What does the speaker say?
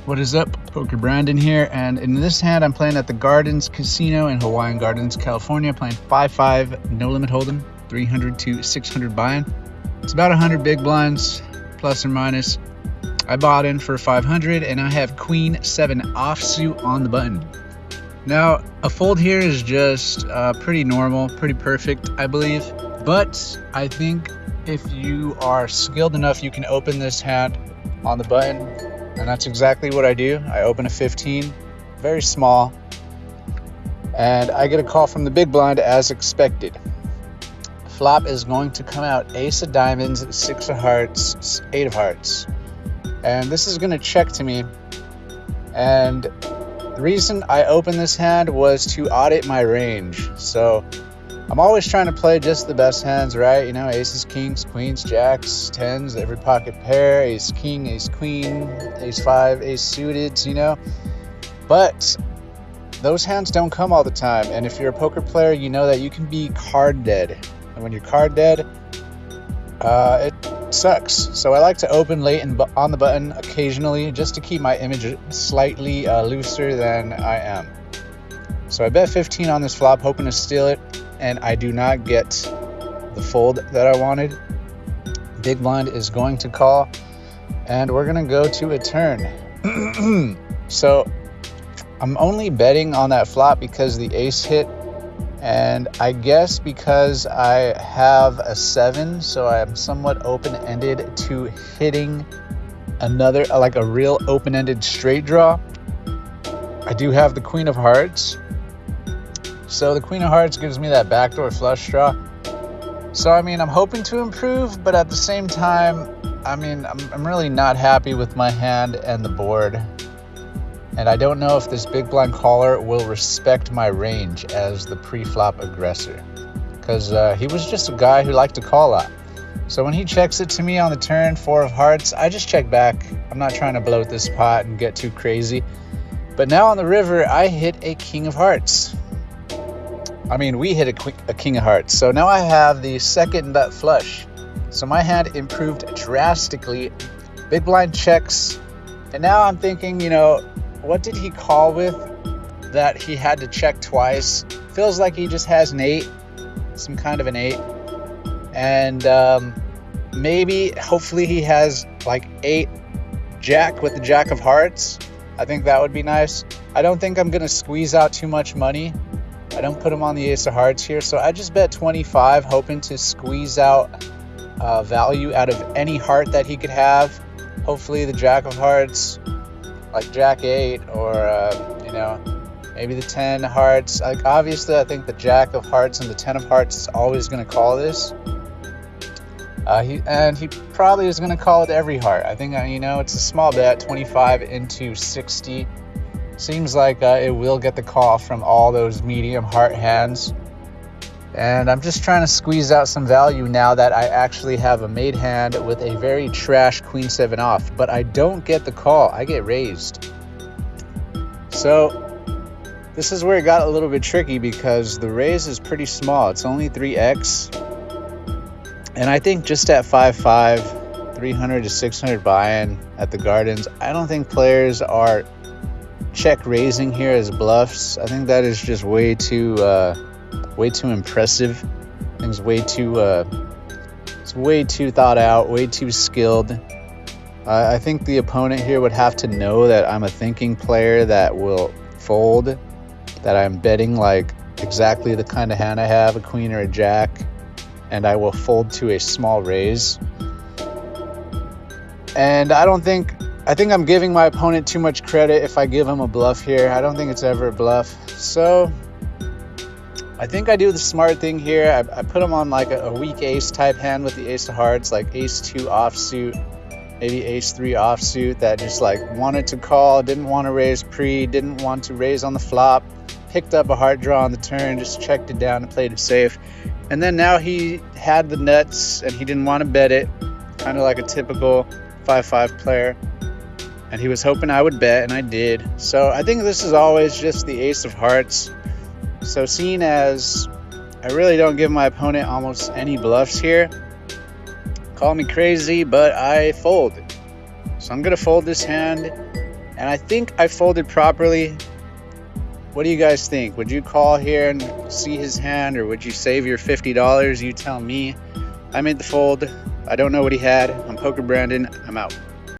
What is up? Pokerbrandon here, and in this hand I'm playing at the Gardens Casino in Hawaiian Gardens, California, playing 5-5 no limit hold'em, 300 to 600 buy-in. It's about 100 big blinds, plus or minus. I bought in for 500 and I have Q7o offsuit on the button. Now, a fold here is just pretty normal, pretty perfect, I believe. But I think if you are skilled enough, you can open this hand on the button. And that's exactly what I do. I open a 15, very small, and I get a call from the big blind as expected. Flop is going to come out ace of diamonds, 6 of hearts, 8 of hearts. And this is going to check to me. And the reason I opened this hand was to audit my range. So I'm always trying to play just the best hands, right? You know, aces, kings, queens, jacks, tens, every pocket pair, ace, king, ace, queen, ace, 5, ace suited, you know. But those hands don't come all the time. And if you're a poker player, you know that you can be card dead. And when you're card dead, it sucks. So I like to open late and on the button occasionally just to keep my image slightly looser than I am. So I bet 15 on this flop, hoping to steal it. And I do not get the fold that I wanted. Big blind is going to call, and we're going to go to a turn. So I'm only betting on that flop because the ace hit, and I guess because I have a 7, so I am somewhat open-ended to hitting another, like a real open-ended straight draw. I do have the queen of hearts. So the queen of hearts gives me that backdoor flush draw. So, I mean, I'm hoping to improve, but at the same time, I mean, I'm really not happy with my hand and the board. And I don't know if this big blind caller will respect my range as the pre-flop aggressor. Because he was just a guy who liked to call a lot. So when he checks it to me on the turn, 4 of hearts, I just check back. I'm not trying to bloat this pot and get too crazy. But now on the river, I hit a king of hearts. I mean, we hit a king of hearts. So now I have the second nut flush. So my hand improved drastically. Big blind checks. And now I'm thinking, you know, what did he call with that he had to check twice? Feels like he just has an 8, some kind of an 8. And maybe, hopefully he has like 8 jack with the jack of hearts. I think that would be nice. I don't think I'm going to squeeze out too much money. I don't put him on the ace of hearts here, so I just bet 25, hoping to squeeze out value out of any heart that he could have. Hopefully the jack of hearts, like jack 8, or you know, maybe the 10 hearts. Like, obviously I think the jack of hearts and the 10 of hearts is always going to call this. He probably is going to call it every heart. I think, you know, it's a small bet, 25 into 60. Seems like it will get the call from all those medium heart hands. And I'm just trying to squeeze out some value now that I actually have a made hand with a very trash Q7 off. But I don't get the call. I get raised. So this is where it got a little bit tricky because the raise is pretty small. It's only 3x. And I think just at 5-5, 300 to 600 buy-in at the Gardens, I don't think players are check raising here as bluffs. I think that is just way too impressive. I think it's way too thought out, way too skilled. I think the opponent here would have to know that I'm a thinking player that will fold, that I'm betting like exactly the kind of hand I have, a queen or a jack, and I will fold to a small raise. And I think I'm giving my opponent too much credit if I give him a bluff here. I don't think it's ever a bluff. So I think I do the smart thing here. I put him on like a weak ace type hand with the ace of hearts, like ace 2 offsuit, maybe ace 3 offsuit, that just like wanted to call, didn't want to raise pre, didn't want to raise on the flop, picked up a heart draw on the turn, just checked it down and played it safe. And then now he had the nuts and he didn't want to bet it, kind of like a typical 5-5 player. And he was hoping I would bet, and I did. So I think this is always just the ace of hearts. So seeing as I really don't give my opponent almost any bluffs here, call me crazy, but I fold. So I'm going to fold this hand And I think I folded properly. What do you guys think? Would you call here and see his hand, or would you save your $50? You tell me. I made the fold. I don't know what he had. I'm Pokerbrandon. I'm out.